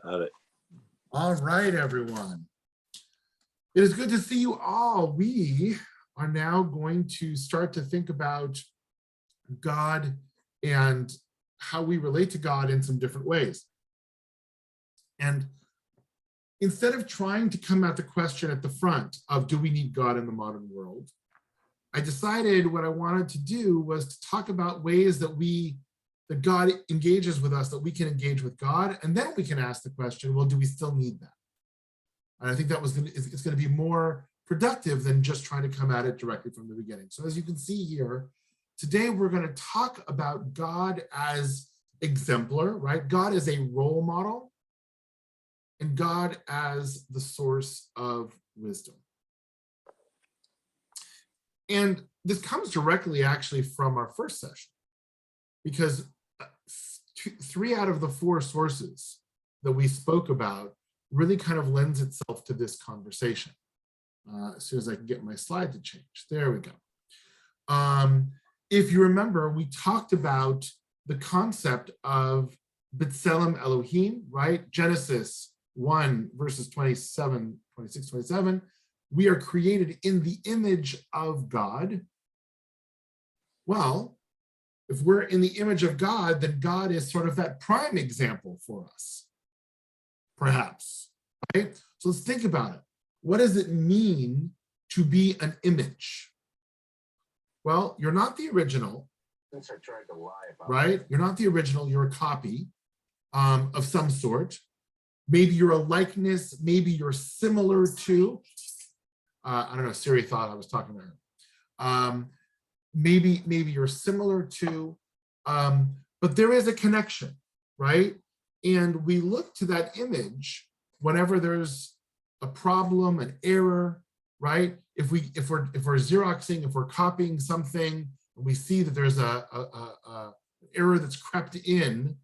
Got it. All right, everyone. It is good to see you all. We are now going to start to think about God and how we relate to God in some different ways. And instead of trying to come at the question at the front of do we need God in the modern world, I decided what I wanted to do was to talk about ways that God engages with us, that we can engage with God, and then we can ask the question, well, do we still need that? And I think that it's going to be more productive than just trying to come at it directly from the beginning. So as you can see here, today we're going to talk about God as exemplar, right? God as a role model, and God as the source of wisdom. And this comes directly actually from our first session, because 3 out of the 4 sources that we spoke about really kind of lends itself to this conversation. As soon as I can get my slide to change. There we go. If you remember, we talked about the concept of B'Tselem Elohim, right? Genesis 1, verses 26, 27. We are created in the image of God. Well, if we're in the image of God, then God is sort of that prime example for us, perhaps, right? So let's think about it. What does it mean to be an image? Well, you're not the original, right? You're not the original, you're a copy of some sort. Maybe you're a likeness, maybe you're similar to, I don't know, Siri thought I was talking to her. Maybe you're similar to, but there is a connection, right? And we look to that image whenever there's a problem, an error, right? If we're Xeroxing, if we're copying something, and we see that there's a error that's crept in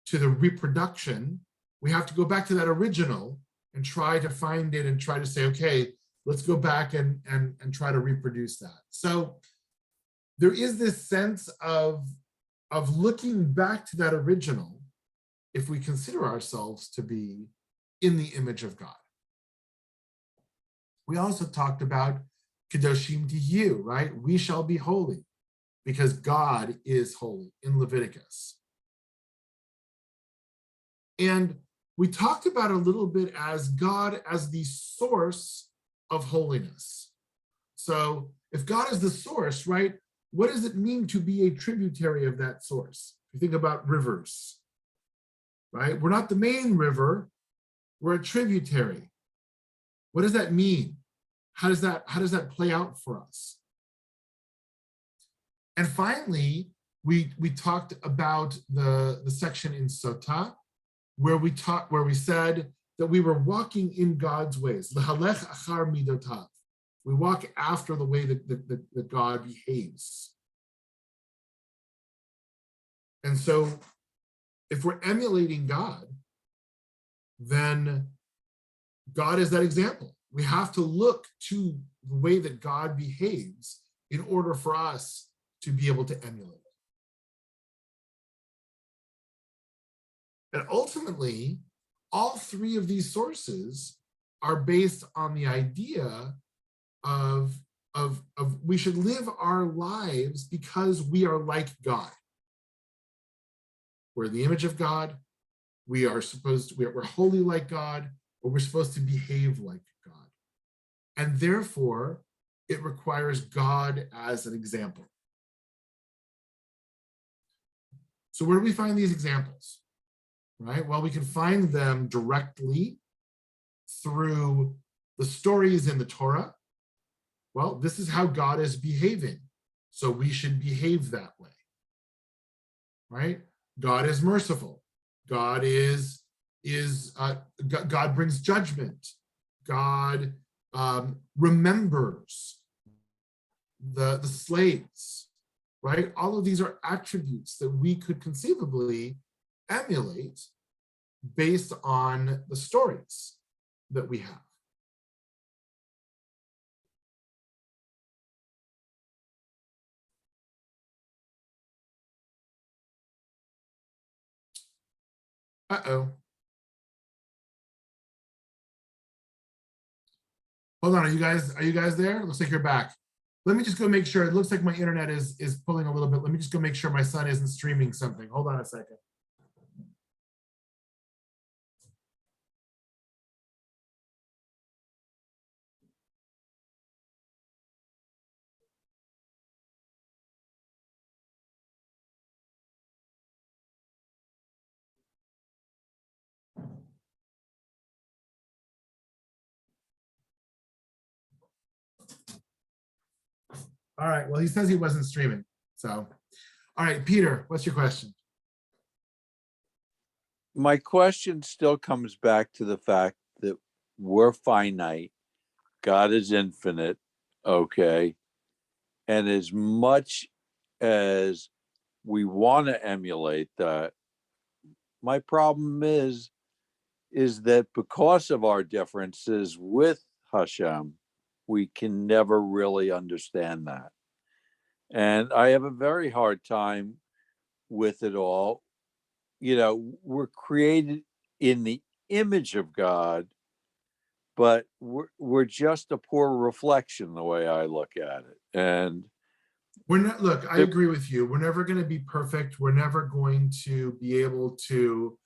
to the reproduction, we have to go back to that original and try to find it and try to say, okay, let's go back and try to reproduce that. So there is this sense of looking back to that original if we consider ourselves to be in the image of God. We also talked about Kedoshim Tihiyu, right? We shall be holy because God is holy in Leviticus. And we talked about a little bit as God as the source of holiness. So if God is the source, right, what does it mean to be a tributary of that source? If you think about rivers, right? We're not the main river, we're a tributary. What does that mean? How does that play out for us? And finally, we talked about the section in Sotah, where we said that we were walking in God's ways. L'halech achar midotav. We walk after the way that God behaves. And so if we're emulating God, then God is that example. We have to look to the way that God behaves in order for us to be able to emulate it. And ultimately, all 3 of these sources are based on the idea of we should live our lives because we are like God. We're the image of God. We're holy like God, or we're supposed to behave like God. And therefore, it requires God as an example. So where do we find these examples? Right? Well, we can find them directly through the stories in the Torah. Well, this is how God is behaving, so we should behave that way. Right? God is merciful. God God brings judgment. God remembers the slaves, right? All of these are attributes that we could conceivably emulate based on the stories that we have. Uh-oh. Hold on, are you guys there? Looks like you're back. Let me just go make sure. It looks like my internet is pulling a little bit. Let me just go make sure my son isn't streaming something. Hold on a second. All right, well, he says he wasn't streaming. So, all right, Peter, what's your question? My question still comes back to the fact that we're finite, God is infinite, okay? And as much as we want to emulate that, my problem is that because of our differences with Hashem, we can never really understand that. And I have a very hard time with it all. You know, we're created in the image of God, but we're just a poor reflection the way I look at it. And we're not, look, I agree with you. We're never going to be perfect. We're never going to be able to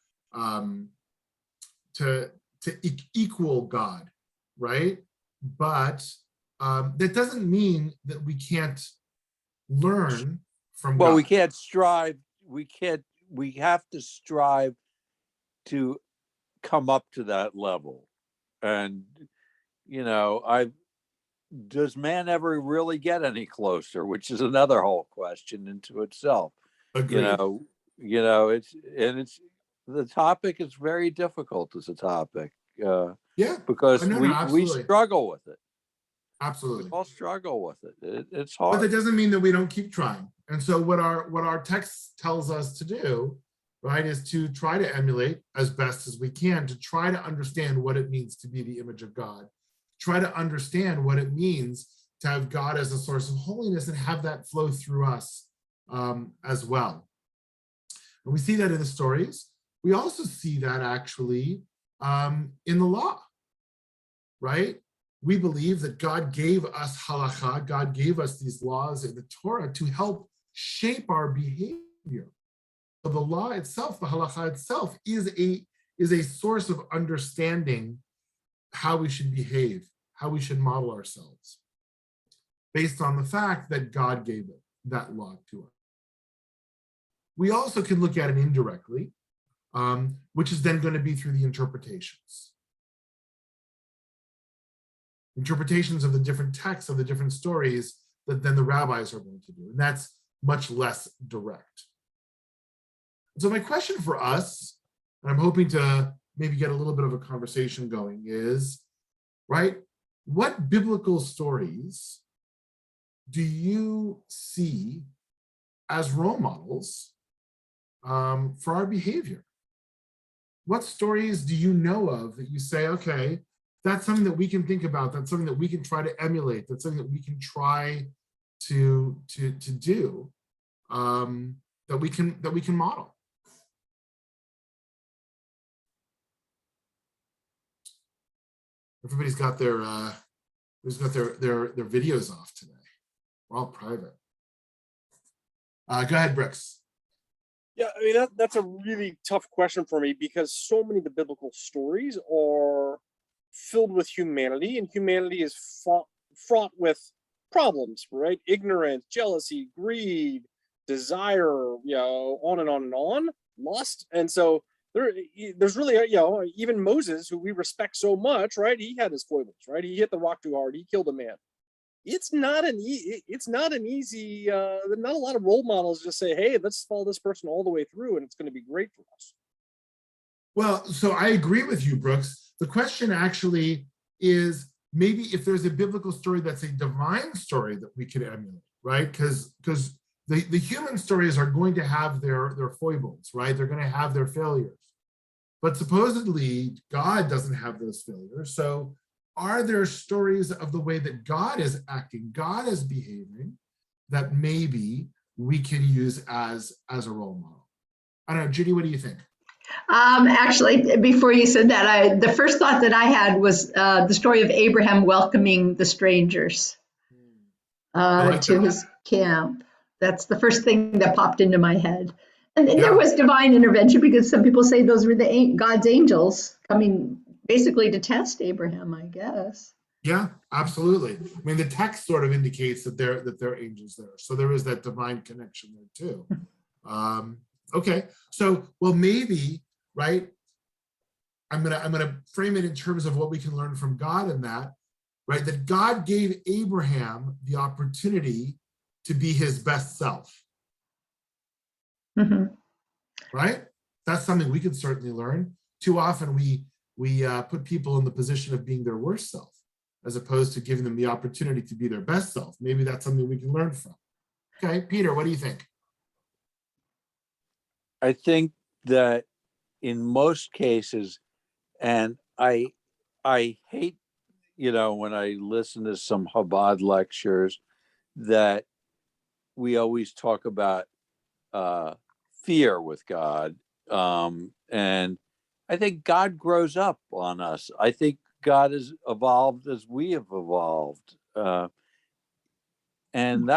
equal God, right? But that doesn't mean that we can't learn from God. Well, we can't strive. We have to strive to come up to that level. And, you know, does man ever really get any closer, which is another whole question into itself. Agreed. It's the topic is very difficult as a topic. Yeah, because we struggle with it. Absolutely. We all struggle with it. It's hard. But that doesn't mean that we don't keep trying. And so what our text tells us to do, right, is to try to emulate as best as we can, to try to understand what it means to be the image of God, try to understand what it means to have God as a source of holiness and have that flow through us as well. And we see that in the stories. We also see that actually in the law, right? We believe that God gave us halakha, God gave us these laws in the Torah to help shape our behavior. So the law itself, the halakha itself, is a source of understanding how we should behave, how we should model ourselves, based on the fact that God gave it, that law to us. We also can look at it indirectly, which is then going to be through the interpretations of the different texts, of the different stories that then the rabbis are going to do. And that's much less direct. So my question for us, and I'm hoping to maybe get a little bit of a conversation going, is, right, what biblical stories do you see as role models for our behavior? What stories do you know of that you say, okay, that's something that we can think about, that's something that we can try to emulate, that's something that we can try to do, that we can model? Everybody's got their videos off today. We're all private. Go ahead, Brooks. Yeah, I mean, that's a really tough question for me, because so many of the biblical stories are filled with humanity, and humanity is fraught with problems, right? Ignorance, jealousy, greed, desire, on and on and on, lust. And so there's really, even Moses, who we respect so much, right? He had his foibles, right? He hit the rock too hard. He killed a man. It's not an easy, not a lot of role models just say, hey, let's follow this person all the way through and it's going to be great for us. Well, so I agree with you, Brooks. The question actually is maybe if there's a biblical story that's a divine story that we could emulate, right? Because the human stories are going to have their foibles, right? They're going to have their failures. But supposedly God doesn't have those failures. So are there stories of the way that God is acting, God is behaving, that maybe we can use as a role model? I don't know, Judy, what do you think? Actually, before you said that, the first thought that I had was the story of Abraham welcoming the strangers like to that. his camp. That's the first thing that popped into my head. And Yeah. there was divine intervention because some people say those were God's angels coming basically to test Abraham, I guess. Yeah, absolutely. I mean, the text sort of indicates that they're angels there, so there is that divine connection there too. Okay, so well, maybe, right? I'm gonna frame it in terms of what we can learn from God in that, right? That God gave Abraham the opportunity to be his best self, Mhm. right? That's something we can certainly learn. Too often we put people in the position of being their worst self, as opposed to giving them the opportunity to be their best self. Maybe that's something we can learn from. Okay, Peter, what do you think? I think that in most cases, and I hate, when I listen to some Chabad lectures, that we always talk about fear with God. And I think God grows up on us. I think God has evolved as we have evolved. And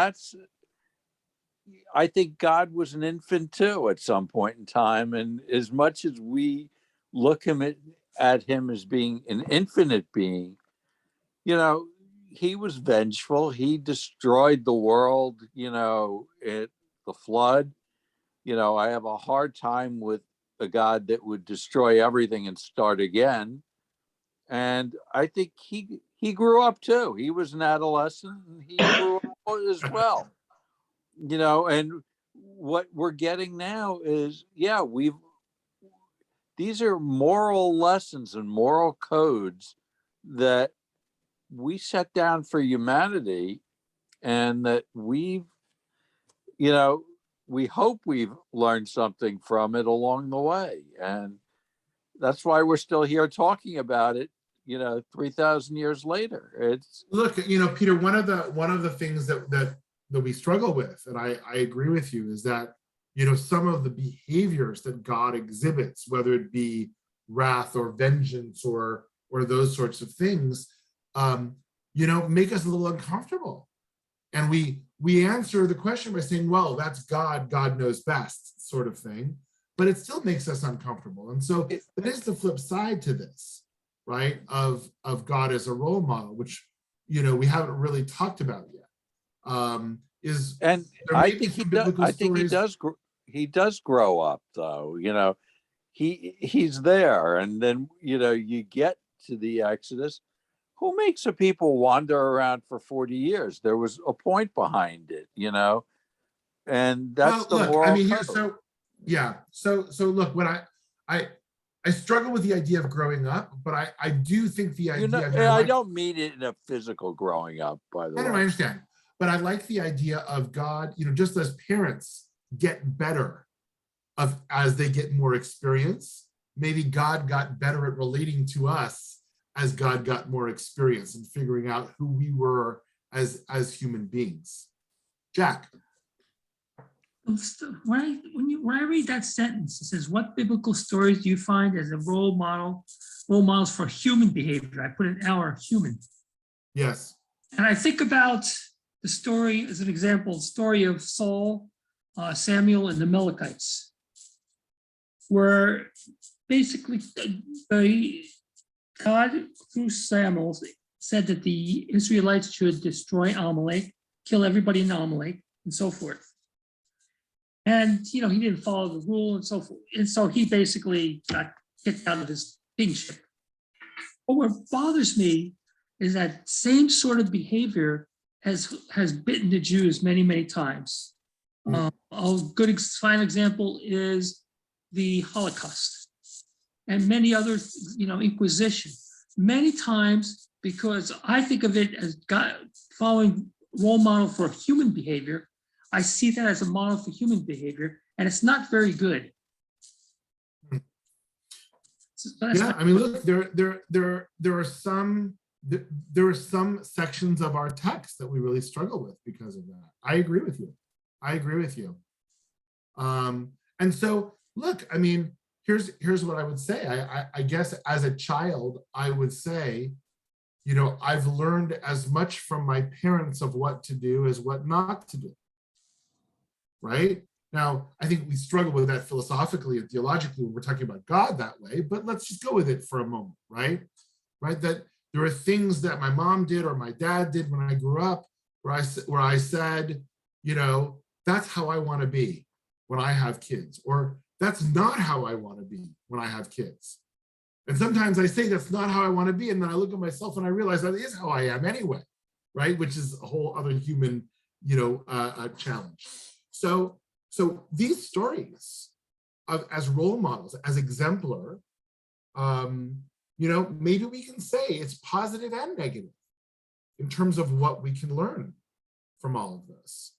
I think God was an infant too at some point in time. And as much as we look at him as being an infinite being, he was vengeful. He destroyed the world, at the flood. I have a hard time with a God that would destroy everything and start again. And I think he grew up too. He was an adolescent and he grew up as well. And what we're getting now is, these are moral lessons and moral codes that we set down for humanity, and that we hope we've learned something from it along the way. And that's why we're still here talking about it, 3,000 years later. Look, Peter, one of the things that we struggle with, and I agree with you, is that some of the behaviors that God exhibits, whether it be wrath or vengeance or those sorts of things, make us a little uncomfortable. And we answer the question by saying, well, that's God, God knows best, sort of thing. But it still makes us uncomfortable. And so that is the flip side to this, right? Of God as a role model, which we haven't really talked about yet. And I think he does grow up, though. He's there, and then you get to the Exodus. Who makes the people wander around for 40 years? There was a point behind it, and that's the moral. I mean, so look, when I struggle with the idea of growing up, but I do think the idea. I don't mean it in a physical growing up, by the way. I understand, but I like the idea of God. Just as parents get better as they get more experience, maybe God got better at relating to us as God got more experience and figuring out who we were as human beings. Jack. When I read that sentence, it says, "What biblical stories do you find as a role models for human behavior?" I put an hour human. Yes. And I think about the story as an example, the story of Saul, Samuel, and the Amalekites, where basically God, through Samuel, said that the Israelites should destroy Amalek, kill everybody in Amalek, and so forth. And, he didn't follow the rule and so forth. And so he basically got kicked out of his kingship. But what bothers me is that same sort of behavior has bitten the Jews many, many times. A good final example is the Holocaust and many other, Inquisition. Many times, because I think of it as God following role model for human behavior, I see that as a model for human behavior, and it's not very good. I mean, look, there are some sections of our text that we really struggle with because of that. I agree with you. And so, look, I mean, here's what I would say. I guess as a child, I would say, I've learned as much from my parents of what to do as what not to do. Right? Now, I think we struggle with that philosophically and theologically when we're talking about God that way, but let's just go with it for a moment, right? Right? That there are things that my mom did or my dad did when I grew up where I said, that's how I want to be when I have kids, or that's not how I want to be when I have kids. And sometimes I say that's not how I want to be, and then I look at myself and I realize that is how I am anyway, right? Which is a whole other human, challenge. So these stories as role models, as exemplar, maybe we can say it's positive and negative in terms of what we can learn from all of this.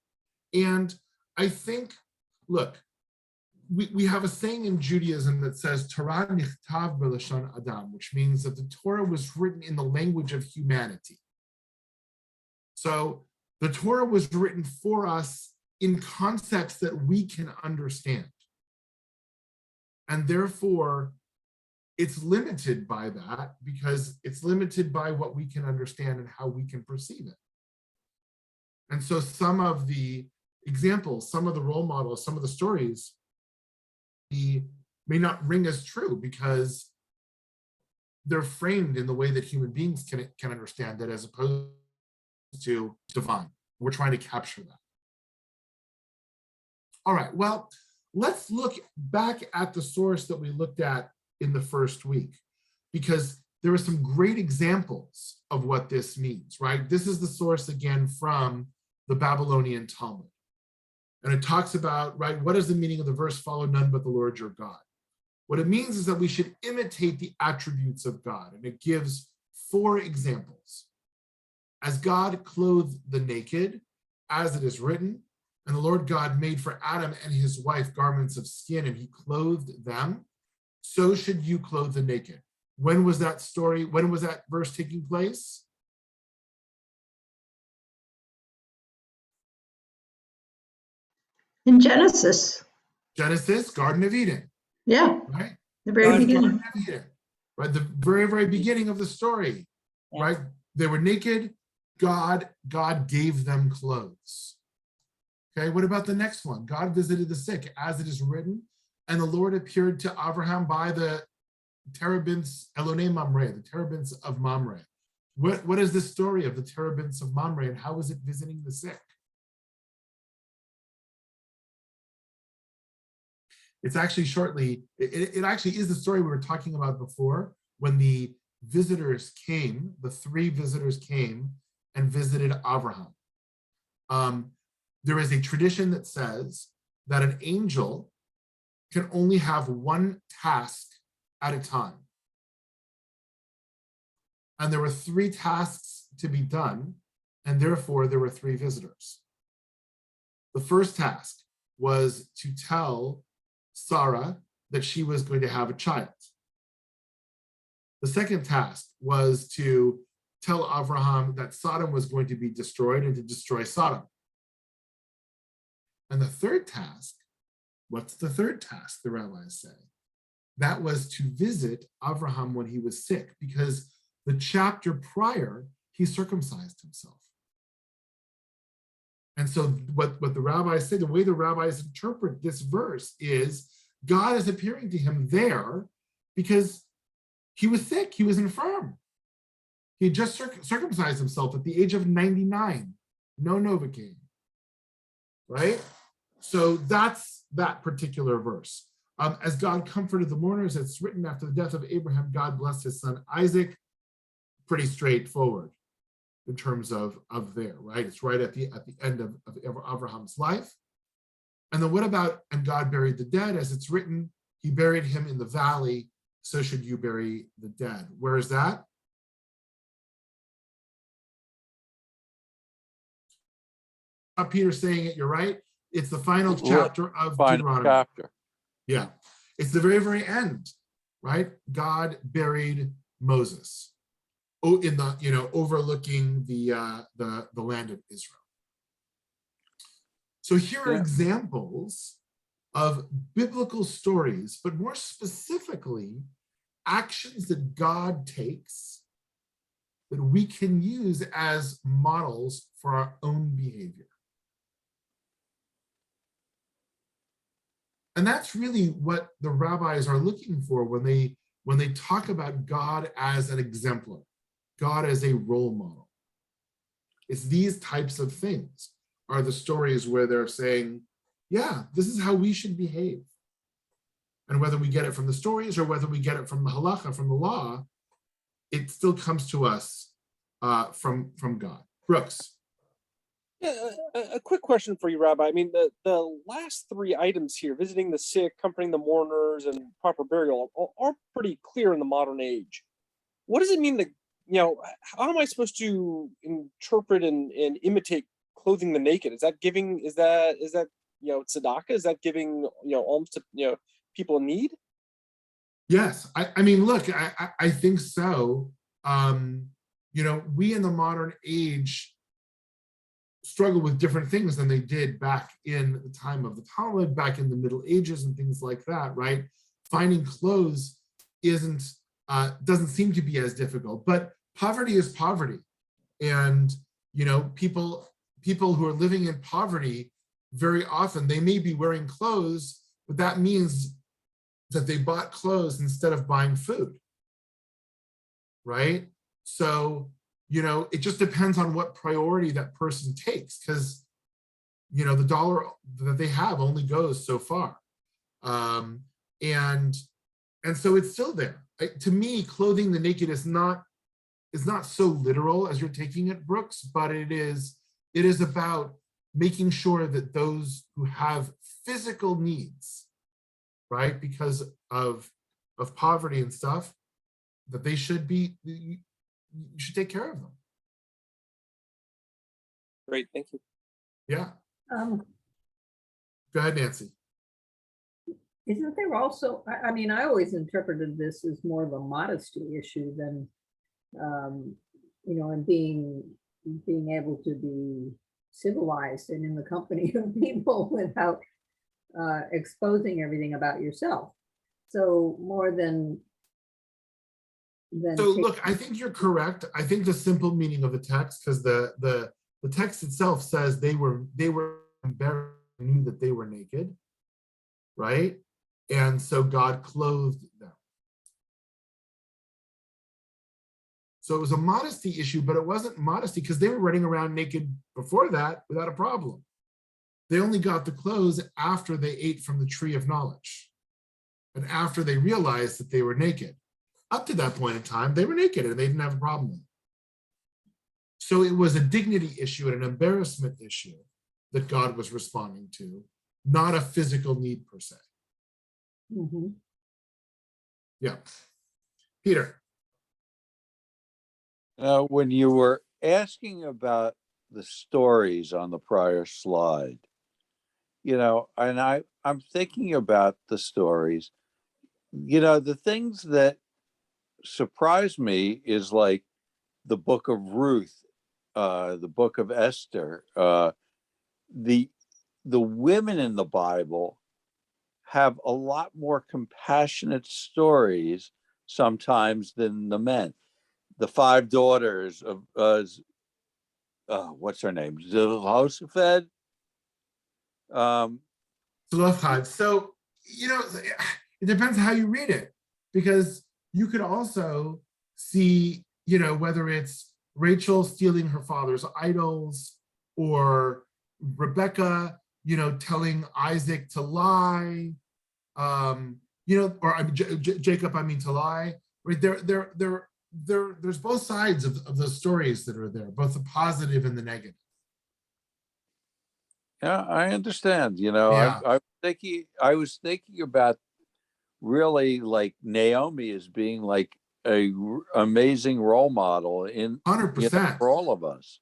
And I think, look, we have a saying in Judaism that says Torah nichtav b'lashon adam, which means that the Torah was written in the language of humanity. So the Torah was written for us in concepts that we can understand. And therefore, it's limited by that because it's limited by what we can understand and how we can perceive it. And so some of the examples, some of the role models, some of the stories may not ring as true because they're framed in the way that human beings can understand it as opposed to divine. We're trying to capture that. All right, well, let's look back at the source that we looked at in the first week, because there are some great examples of what this means, right? This is the source again from the Babylonian Talmud. And it talks about, right, what is the meaning of the verse, follow none but the Lord your God? What it means is that we should imitate the attributes of God. And it gives 4 examples. As God clothed the naked, as it is written, and the Lord God made for Adam and his wife garments of skin, and he clothed them, so should you clothe the naked. When was that verse taking place? In Genesis. Genesis, Garden of Eden. Yeah. Right? The very beginning. Garden of Eden, right? The very, very beginning of the story, right? They were naked. God gave them clothes. Okay, what about the next one? God visited the sick, as it is written, and the Lord appeared to Abraham by the terebinths, Elonei Mamre, the terebinths of Mamre. What is the story of the terebinths of Mamre, and how is it visiting the sick? It's actually it actually is the story we were talking about before, when the visitors came, the 3 visitors came and visited Abraham. There is a tradition that says that an angel can only have 1 task at a time. And there were 3 tasks to be done, and therefore there were 3 visitors. The first task was to tell Sarah that she was going to have a child. The second task was to tell Abraham that Sodom was going to be destroyed and to destroy Sodom. And the third task, what's the third task, the rabbis say? That was to visit Abraham when he was sick, because the chapter prior, he circumcised himself. And so what the rabbis say, the way the rabbis interpret this verse is God is appearing to him there because he was sick, he was infirm. He had just circumcised himself at the age of 99, no Novocaine, right? So that's that particular verse. As God comforted the mourners, it's written after the death of Abraham, God blessed his son Isaac. Pretty straightforward in terms of there, right? It's right at the end of Abraham's life. And then what about, and God buried the dead, as it's written, he buried him in the valley, so should you bury the dead. Where is that? Peter saying it, you're right. It's the final chapter of Deuteronomy. Chapter. Yeah, it's the very, very end, right? God buried Moses, in the overlooking the land of Israel. So here are examples of biblical stories, but more specifically, actions that God takes that we can use as models for our own behavior. And that's really what the rabbis are looking for when they talk about God as an exemplar, God as a role model. It's these types of things are the stories where they're saying, yeah, this is how we should behave. And whether we get it from the stories or whether we get it from the halacha, from the law, it still comes to us from God. Brooks. Yeah, a quick question for you, Rabbi. I mean, the last three items here, visiting the sick, comforting the mourners, and proper burial, are pretty clear in the modern age. What does it mean that, how am I supposed to interpret and imitate clothing the naked? Is that giving, is that tzedakah? Is that giving, alms to, people in need? Yes, I mean, look, I think so. We in the modern age struggle with different things than they did back in the time of the Talmud, back in the Middle Ages and things like that, right? Finding clothes doesn't seem to be as difficult, but poverty is poverty. And, people who are living in poverty, very often they may be wearing clothes, but that means that they bought clothes instead of buying food, right? So, it just depends on what priority that person takes, because, the dollar that they have only goes so far. And so it's still there. To me, clothing the naked is not so literal as you're taking it, Brooks, but it is about making sure that those who have physical needs, right, because of poverty and stuff, that they should be, you should take care of them. Great, thank you. Yeah. Um, Go ahead, Nancy. Isn't there also, I mean, I always interpreted this as more of a modesty issue than, and being able to be civilized and in the company of people without exposing everything about yourself. So more than So look, I think you're correct. I think the simple meaning of the text, because the text itself says they were embarrassed, knew that they were naked, right? And so God clothed them. So it was a modesty issue, but it wasn't modesty because they were running around naked before that without a problem. They only got the clothes after they ate from the tree of knowledge and after they realized that they were naked. Up to that point in time, they were naked and they didn't have a problem with it. So it was a dignity issue and an embarrassment issue that God was responding to, not a physical need per se. Mm-hmm. Yeah. Peter. When you were asking about the stories on the prior slide, and I'm thinking about the stories, the things that surprised me is like the book of Ruth, the book of Esther, the women in the Bible have a lot more compassionate stories sometimes than the men. The five daughters of what's her name? Zelophehad. Zelophehad. So, it depends how you read it, because you could also see, whether it's Rachel stealing her father's idols, or Rebecca, telling Isaac to lie, or Jacob, to lie, right? There's both sides of those stories that are there, both the positive and the negative. Yeah, I understand. Yeah. I was thinking about really like Naomi as being like a amazing role model in 100%. for all of us.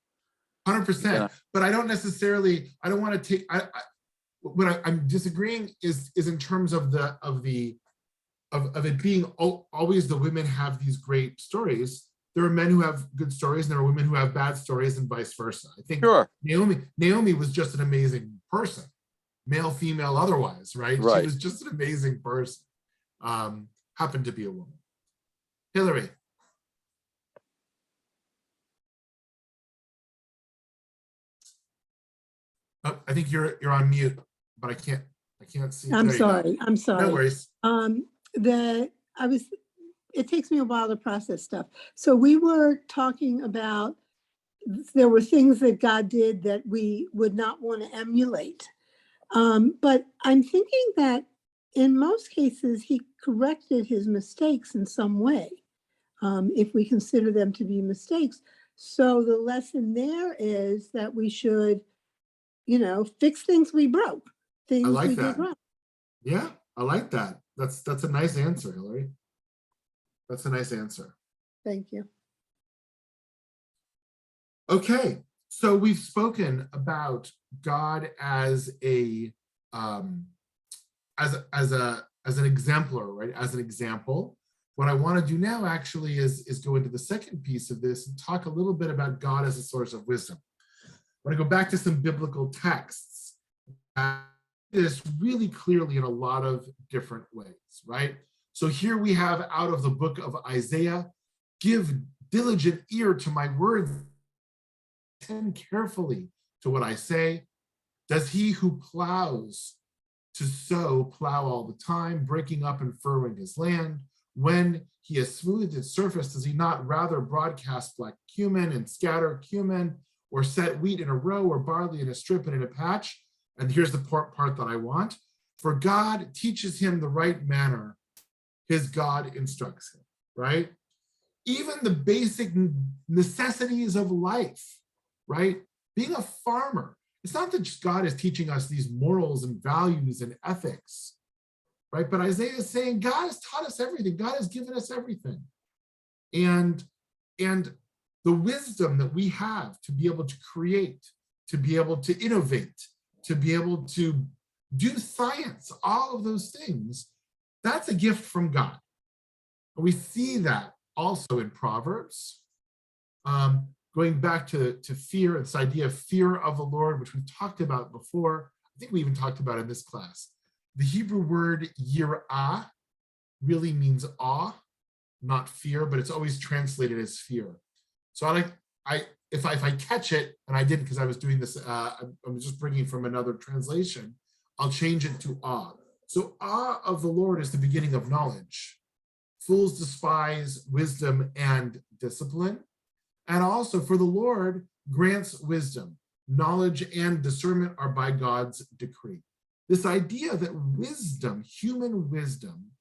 100%. Yeah. But I don't want to take. What I'm disagreeing is in terms of it being always the women have these great stories. There are men who have good stories, and there are women who have bad stories, and vice versa. I think Sure. Naomi was just an amazing person, male, female, otherwise, right? Right. She was just an amazing person. Happened to be a woman. Hillary. Oh, I think you're on mute, but I can't see. I'm There you go. sorry, I'm No sorry. worries. It takes me a while to process stuff. So we were talking about, there were things that God did that we would not want to emulate. But I'm thinking that in most cases, he corrected his mistakes in some way, if we consider them to be mistakes. So the lesson there is that we should, fix things we broke, things like we that. did wrong. Yeah, I like that. That's a nice answer, Hillary. That's a nice answer. Thank you. Okay, so we've spoken about God as an exemplar, right? As an example. What I want to do now actually is go into the second piece of this and talk a little bit about God as a source of wisdom. I want to go back to some biblical texts. This really clearly in a lot of different ways, right? So here we have out of the book of Isaiah, give diligent ear to my words, attend carefully to what I say. Does he who plows to sow plow all the time, breaking up and furrowing his land? When he has smoothed its surface, does he not rather broadcast black cumin and scatter cumin, or set wheat in a row, or barley in a strip and in a patch? And here's the part that I want. For God teaches him the right manner, his God instructs him, right? Even the basic necessities of life, right? Being a farmer, it's not that just God is teaching us these morals and values and ethics, right? But Isaiah is saying God has taught us everything. God has given us everything. And the wisdom that we have to be able to create, to be able to innovate, to be able to do science, all of those things, that's a gift from God. And we see that also in Proverbs. Going back to fear, this idea of fear of the Lord, which we've talked about before. I think we even talked about in this class. The Hebrew word yirah really means awe, not fear, but it's always translated as fear. So if I catch it, and I didn't because I was doing this, I'm just bringing from another translation, I'll change it to awe. So awe of the Lord is the beginning of knowledge. Fools despise wisdom and discipline. And also for the Lord grants wisdom. Knowledge and discernment are by God's decree. This idea that wisdom, human wisdom,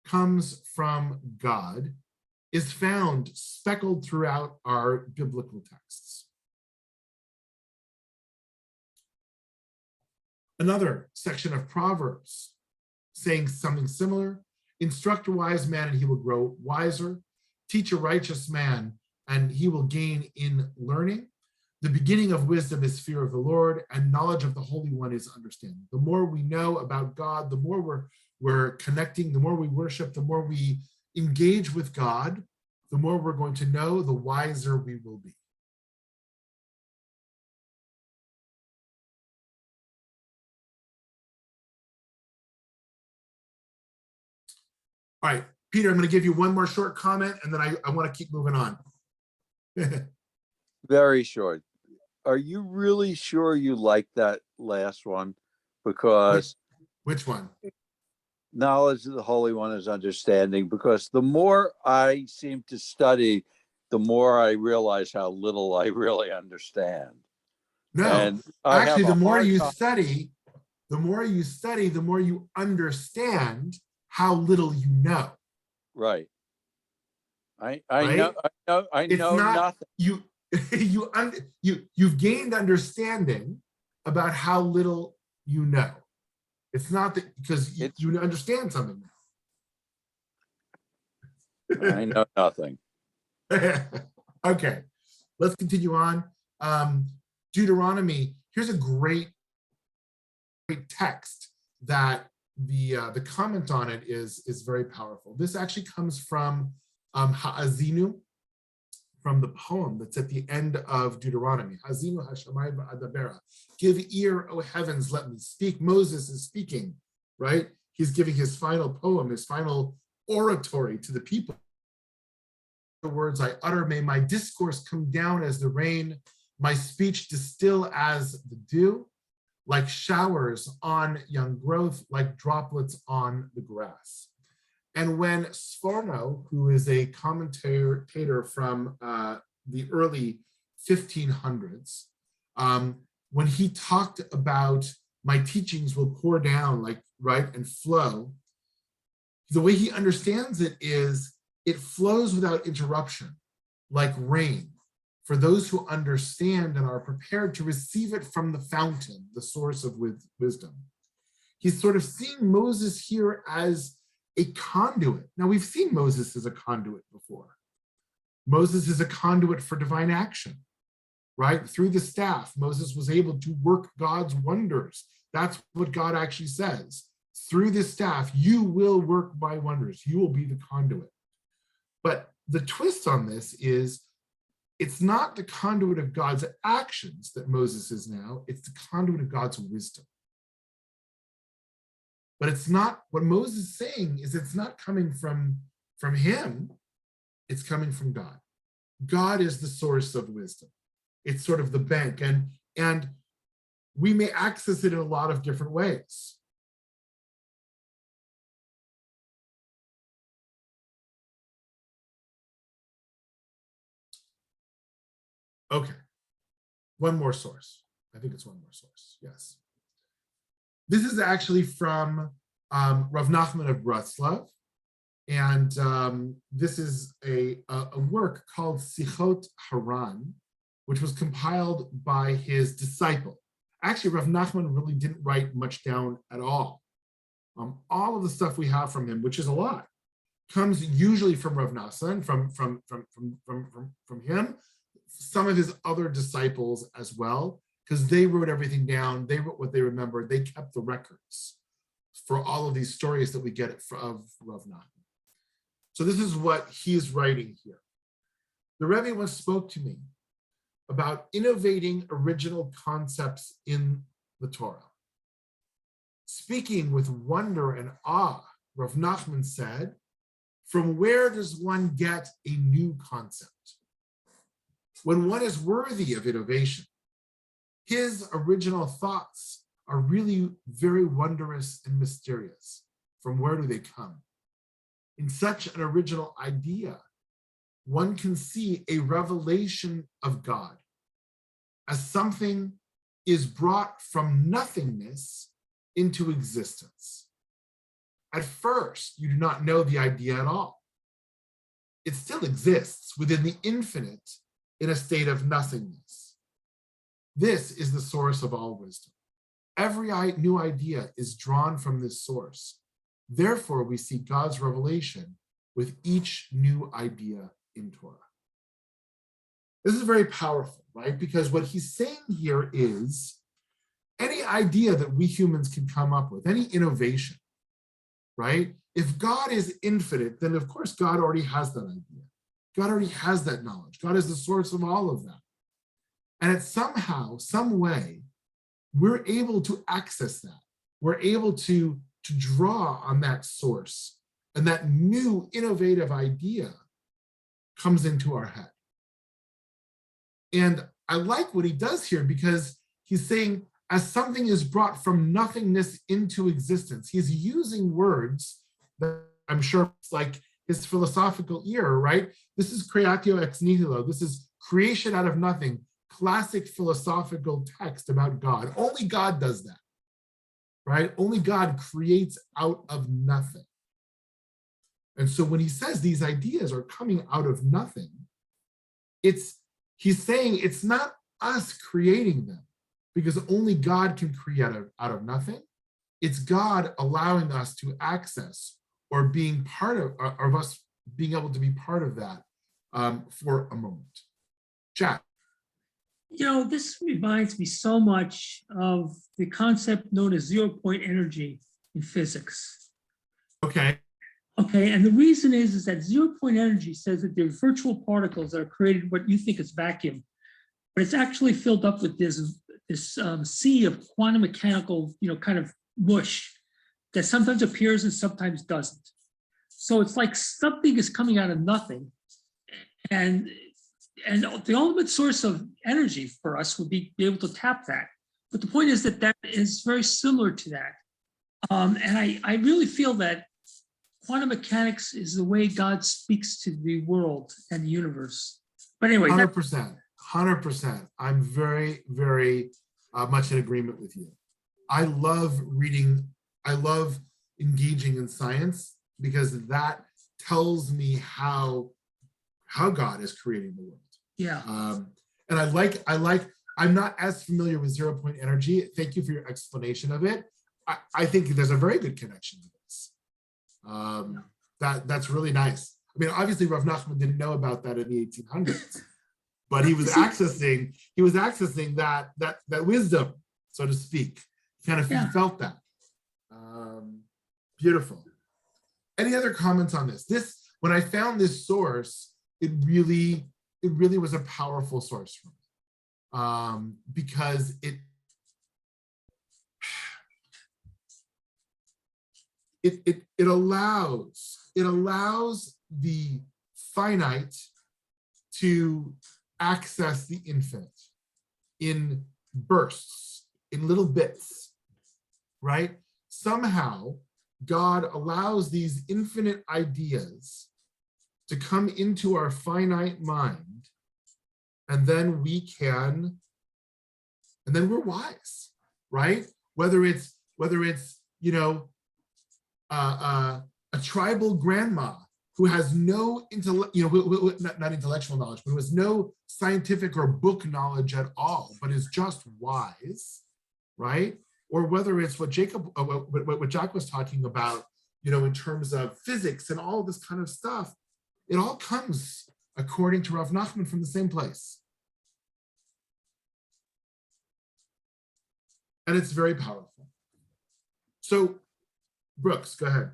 comes from God is found speckled throughout our biblical texts. Another section of Proverbs saying something similar. Instruct a wise man and he will grow wiser. Teach a righteous man and he will gain in learning. The beginning of wisdom is fear of the Lord, and knowledge of the Holy One is understanding. The more we know about God, the more we're connecting, the more we worship, the more we engage with God, the more we're going to know, the wiser we will be. All right, Peter, I'm going to give you one more short comment, and then I want to keep moving on. Very short. Are you really sure you like that last one? Because Which one? knowledge of the Holy One is understanding. Because the more I seem to study, the more I realize how little I really understand. No, and actually, the more you study, the more you understand how little you know. Right. I Right? know It's not, nothing. You've gained understanding about how little you know. It's not that because you understand something now. I know nothing. Okay, let's continue on. Deuteronomy. Here's a great text that the comment on it is very powerful. This actually comes from Ha'azinu, from the poem that's at the end of Deuteronomy. Hazinu hashamayim va'adabera. Give ear, O heavens, let me speak. Moses is speaking, right? He's giving his final poem, his final oratory to the people. The words I utter, may my discourse come down as the rain, my speech distill as the dew, like showers on young growth, like droplets on the grass. And when Sforno, who is a commentator from the early 1500s, when he talked about my teachings will pour down like, right, and flow, the way he understands it is it flows without interruption, like rain, for those who understand and are prepared to receive it from the fountain, the source of wisdom. He's sort of seeing Moses here as a conduit. Now, we've seen Moses as a conduit before. Moses is a conduit for divine action, right? Through the staff, Moses was able to work God's wonders. That's what God actually says. Through this staff, you will work my wonders. You will be the conduit. But the twist on this is it's not the conduit of God's actions that Moses is now, it's the conduit of God's wisdom. But it's not, what Moses is saying is it's not coming from him, it's coming from God. God is the source of wisdom. It's sort of the bank, and we may access it in a lot of different ways. Okay, one more source. I think it's one more source, yes. This is actually from Rav Nachman of Bratslav, and this is a work called Sichot Haran, which was compiled by his disciple. Actually, Rav Nachman really didn't write much down at all. All of the stuff we have from him, which is a lot, comes usually from Rav Nachman, from him, some of his other disciples as well, because they wrote everything down. They wrote what they remembered. They kept the records for all of these stories that we get of Rav Nachman. So this is what he is writing here. The Rebbe once spoke to me about innovating original concepts in the Torah. Speaking with wonder and awe, Rav Nachman said, from where does one get a new concept? When one is worthy of innovation, his original thoughts are really very wondrous and mysterious. From where do they come? In such an original idea, one can see a revelation of God as something is brought from nothingness into existence. At first, you do not know the idea at all. It still exists within the infinite in a state of nothingness. This is the source of all wisdom. Every new idea is drawn from this source. Therefore, we see God's revelation with each new idea in Torah. This is very powerful, right? Because what he's saying here is any idea that we humans can come up with, any innovation, right? If God is infinite, then of course God already has that idea. God already has that knowledge. God is the source of all of that. And it's somehow, some way, we're able to access that. We're able to draw on that source, and that new innovative idea comes into our head. And I like what he does here because he's saying, as something is brought from nothingness into existence, he's using words that I'm sure it's like his philosophical ear, right? This is creatio ex nihilo. This is creation out of nothing. Classic philosophical text about God. Only God does that, right? Only God creates out of nothing. And so when he says these ideas are coming out of nothing, he's saying it's not us creating them, because only God can create out of nothing. It's God allowing us to access or being part of us being able to be part of that for a moment. Jack. You know, this reminds me so much of the concept known as 0-point energy in physics. Okay. Okay, and the reason is that 0-point energy says that there's virtual particles that are created what you think is vacuum, but it's actually filled up with this sea of quantum mechanical, kind of mush that sometimes appears and sometimes doesn't. So it's like something is coming out of nothing, and the ultimate source of energy for us would be able to tap that. But the point is that that is very similar to that, and I really feel that quantum mechanics is the way God speaks to the world and the universe. But anyway, 100%. I'm very, very much in agreement with you. I love reading. I love engaging in science because that tells me how God is creating the world. yeah. And I'm not as familiar with 0-point energy. Thank you for your explanation of it. I think there's a very good connection to this. That's really nice. I mean, obviously Rav Nachman didn't know about that in the 1800s, but he was accessing that wisdom, so to speak. He kind of felt that. Beautiful. Any other comments on this? When I found this source, it really was a powerful source for me, because it allows the finite to access the infinite in bursts, in little bits, right? Somehow God allows these infinite ideas to come into our finite mind, and then we're wise, right? Whether it's a tribal grandma who has no not intellectual knowledge, but who has no scientific or book knowledge at all, but is just wise, right? Or whether it's what Jack was talking about, in terms of physics and all this kind of stuff, it all comes, according to Rav Nachman, from the same place. And it's very powerful. So, Brooks, go ahead.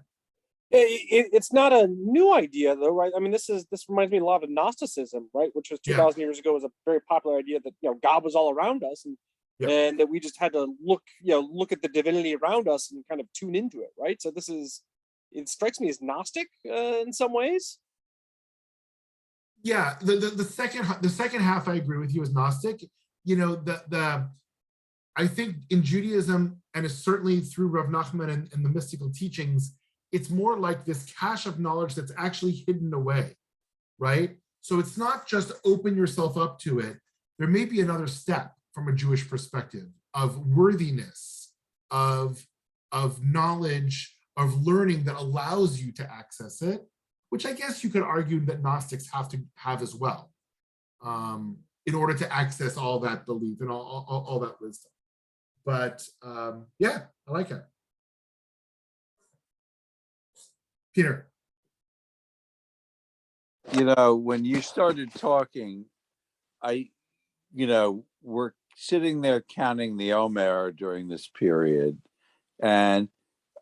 It's not a new idea, though, right? I mean, this reminds me a lot of Gnosticism, right? Which was 2,000 years ago, was a very popular idea that God was all around us, and that we just had to look at the divinity around us and kind of tune into it, right? So it strikes me as Gnostic in some ways. Yeah, the second half I agree with you is Gnostic. I think in Judaism, and it's certainly through Rav Nachman and the mystical teachings, it's more like this cache of knowledge that's actually hidden away, right? So it's not just open yourself up to it. There may be another step from a Jewish perspective of worthiness, of knowledge, of learning that allows you to access it, which I guess you could argue that Gnostics have to have as well, in order to access all that belief and all that wisdom. But yeah, I like it. Peter. When you started talking, we're sitting there counting the Omer during this period, and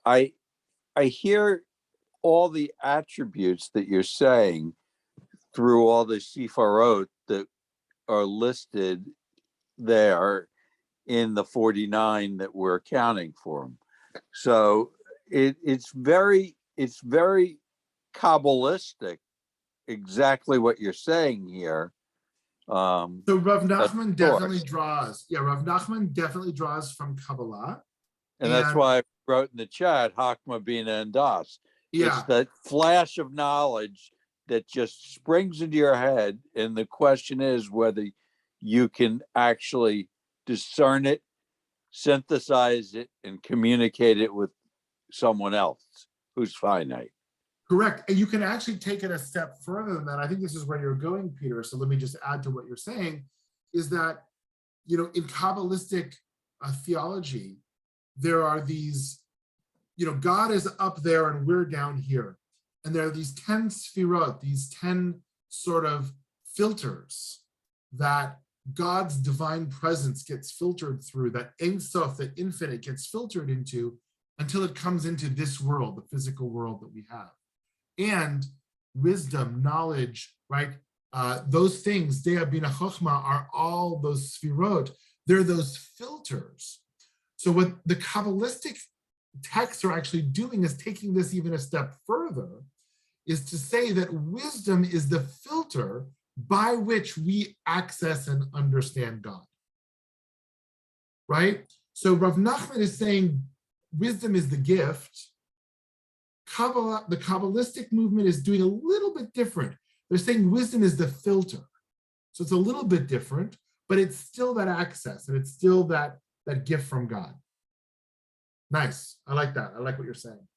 I hear all the attributes that you're saying through all the Sifarot that are listed there in the 49 that we're accounting for them. So it's very Kabbalistic, exactly what you're saying here. So Rav Nachman definitely draws. Yeah, Rav Nachman definitely draws from Kabbalah. And that's why I wrote in the chat, Hakma Bina and Das. Yeah. It's that flash of knowledge that just springs into your head. And the question is whether you can actually discern it, synthesize it, and communicate it with someone else who's finite. Correct. And you can actually take it a step further than that. I think this is where you're going, Peter. So let me just add to what you're saying, is that, in Kabbalistic theology, there are these, God is up there and we're down here. And there are these 10 sfirot, these 10 sort of filters that God's divine presence gets filtered through, that Ein Sof, that infinite, gets filtered into until it comes into this world, the physical world that we have. and wisdom, knowledge, right? Those things, Dea Bina Chochma, are all those sfirot. They're those filters. So what the Kabbalistic texts are actually doing is taking this even a step further, is to say that wisdom is the filter by which we access and understand God. Right? So Rav Nachman is saying wisdom is the gift. Kabbalah, the Kabbalistic movement is doing a little bit different. They're saying wisdom is the filter. So it's a little bit different, but it's still that access and it's still that gift from God. Nice. I like that. I like what you're saying.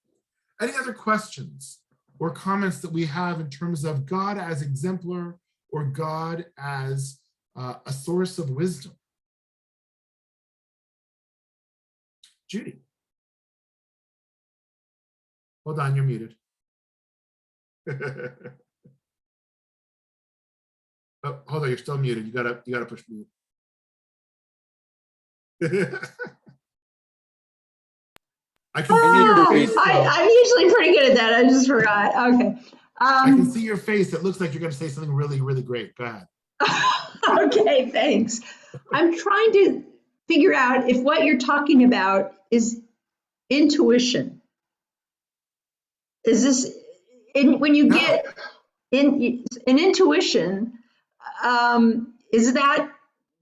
Any other questions or comments that we have in terms of God as exemplar or God as a source of wisdom? Judy. Hold on, you're muted. Oh, hold on, you're still muted. You gotta push mute. I can see your face. I'm usually pretty good at that. I just forgot. Okay. I can see your face. It looks like you're going to say something really, really great. Go ahead. Okay, thanks. I'm trying to figure out if what you're talking about is intuition. Is this when you get in an intuition? Is that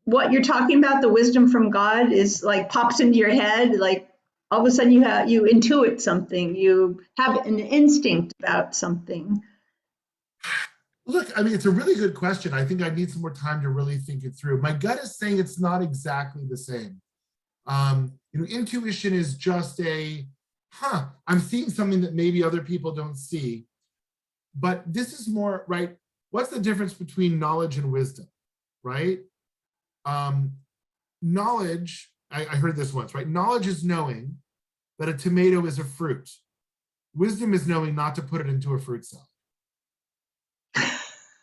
what you're talking about? The wisdom from God is like pops into your head, like all of a sudden you intuit something, you have an instinct about something. Look, I mean, it's a really good question. I think I need some more time to really think it through. My gut is saying it's not exactly the same. Intuition is just I'm seeing something that maybe other people don't see. But this is more, right? What's the difference between knowledge and wisdom, right? Knowledge, I heard this once, right? Knowledge is knowing that a tomato is a fruit. Wisdom is knowing not to put it into a fruit salad.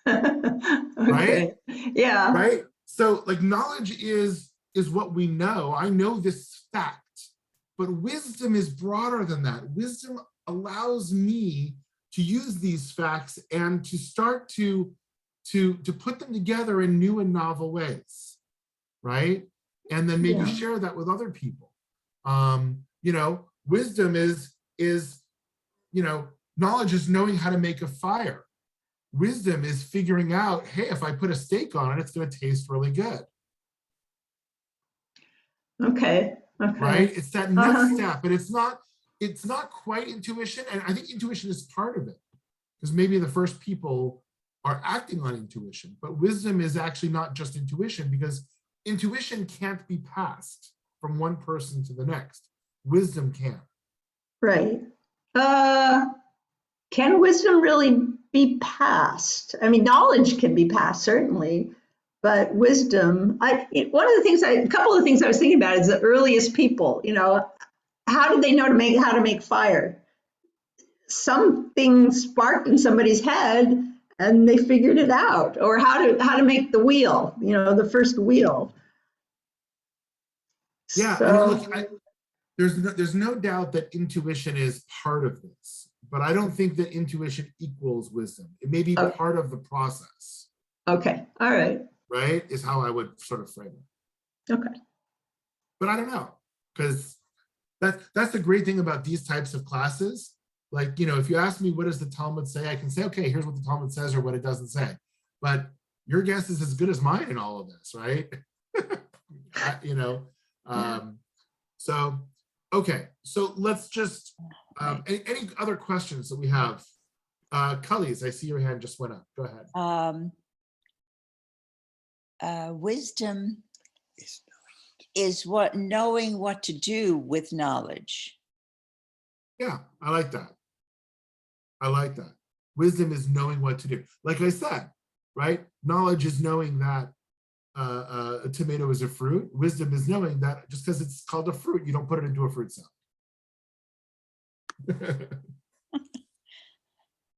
Okay. Right? Yeah. Right? So like knowledge is what we know. I know this fact, but wisdom is broader than that. Wisdom allows me to use these facts and to start to put them together in new and novel ways, right? And then maybe share that with other people. Wisdom is knowledge is knowing how to make a fire. Wisdom is figuring out, hey, if I put a steak on it, it's going to taste really good. Okay. Right? It's that next step, but it's not quite intuition. And I think intuition is part of it, because maybe the first people are acting on intuition, but wisdom is actually not just intuition, because intuition can't be passed from one person to the next. Wisdom can. Right. Can wisdom really be passed? I mean, knowledge can be passed, certainly, but wisdom, a couple of things I was thinking about is the earliest people, how did they know how to make fire? Something sparked in somebody's head and they figured it out, or how to make the wheel, the first wheel. Yeah, So, and look, there's no doubt that intuition is part of this, but I don't think that intuition equals wisdom. It may be part of the process. Okay, all right. Right, is how I would sort of frame it. Okay. But I don't know, because that's the great thing about these types of classes. Like, if you ask me what does the Talmud say, I can say, okay, here's what the Talmud says or what it doesn't say. But your guess is as good as mine in all of this, right? So, okay, so let's just, any other questions that we have? Cullies, I see your hand just went up. Go ahead. Wisdom is knowing what to do with knowledge. Yeah, I like that. Wisdom is knowing what to do. Like I said, right? Knowledge is knowing that a tomato is a fruit. Wisdom is knowing that just because it's called a fruit, you don't put it into a fruit salad.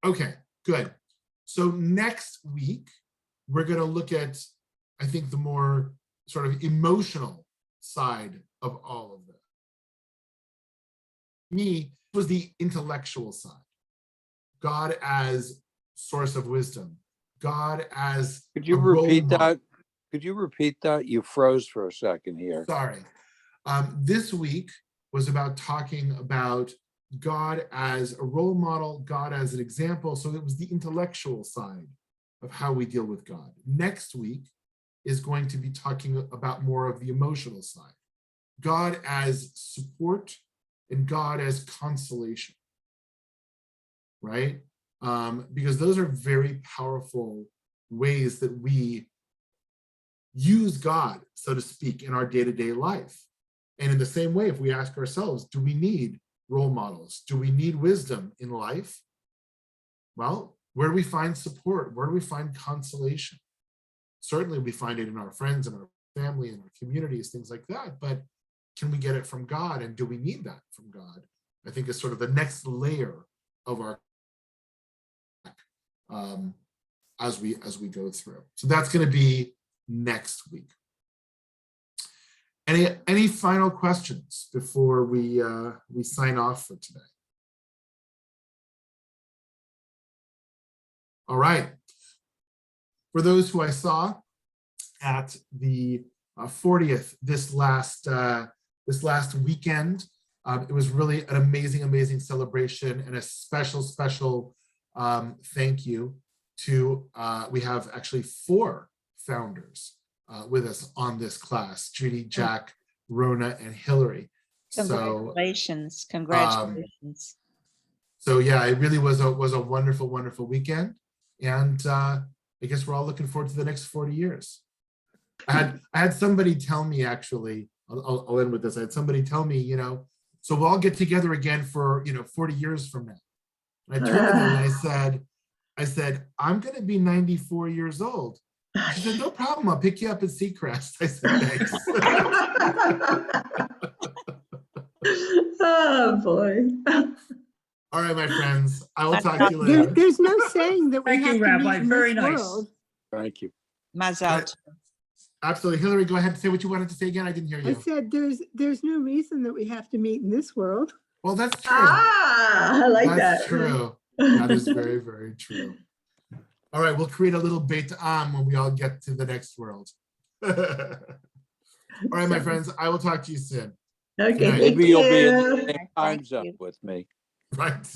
Okay, good. So next week, we're going to look at, I think, the more sort of emotional side of all of this. Me was the intellectual side. God as source of wisdom, God as Could you a role repeat model. that? Could you repeat that? You froze for a second here. Sorry. This week was about talking about God as a role model, God as an example. So it was the intellectual side of how we deal with God. Next week is going to be talking about more of the emotional side. God as support and God as consolation, right? Because those are very powerful ways that we use God, so to speak, in our day-to-day life. And in the same way, if we ask ourselves, do we need role models? Do we need wisdom in life? Well, where do we find support? Where do we find consolation? Certainly we find it in our friends and our family and our communities, things like that, but can we get it from God? And do we need that from God? I think is sort of the next layer of our as we go through. So that's going to be next week. Any final questions before we sign off for today? All right. For those who I saw at the 40th this last weekend, it was really an amazing celebration, and a special thank you to we have actually 4 founders with us on this class: Judy, Jack, Rona, and Hillary. Congratulations. So yeah, it really was a wonderful weekend, and I guess we're all looking forward to the next 40 years. I had somebody tell me, actually, I'll end with this. I had somebody tell me, so we'll all get together again for 40 years from now. And I turned to them and I said, I'm going to be 94 years old. She said, no problem. I'll pick you up at Seacrest. I said, thanks. Oh, boy. All right, my friends. I will talk to you later. There's no saying that we Thank have you, to Rabbi. meet in Very this nice. world. Thank you. Mazal tov. Absolutely. Hillary, go ahead and say what you wanted to say again. I didn't hear I you. said there's no reason that we have to meet in this world. Well, that's true. I like That's that. true. That is very true. All right, we'll create a little Beit Am when we all get to the next world. All right, my friends, I will talk to you soon. Okay, Good night. Maybe you'll be in the you. same time zone with me. Right.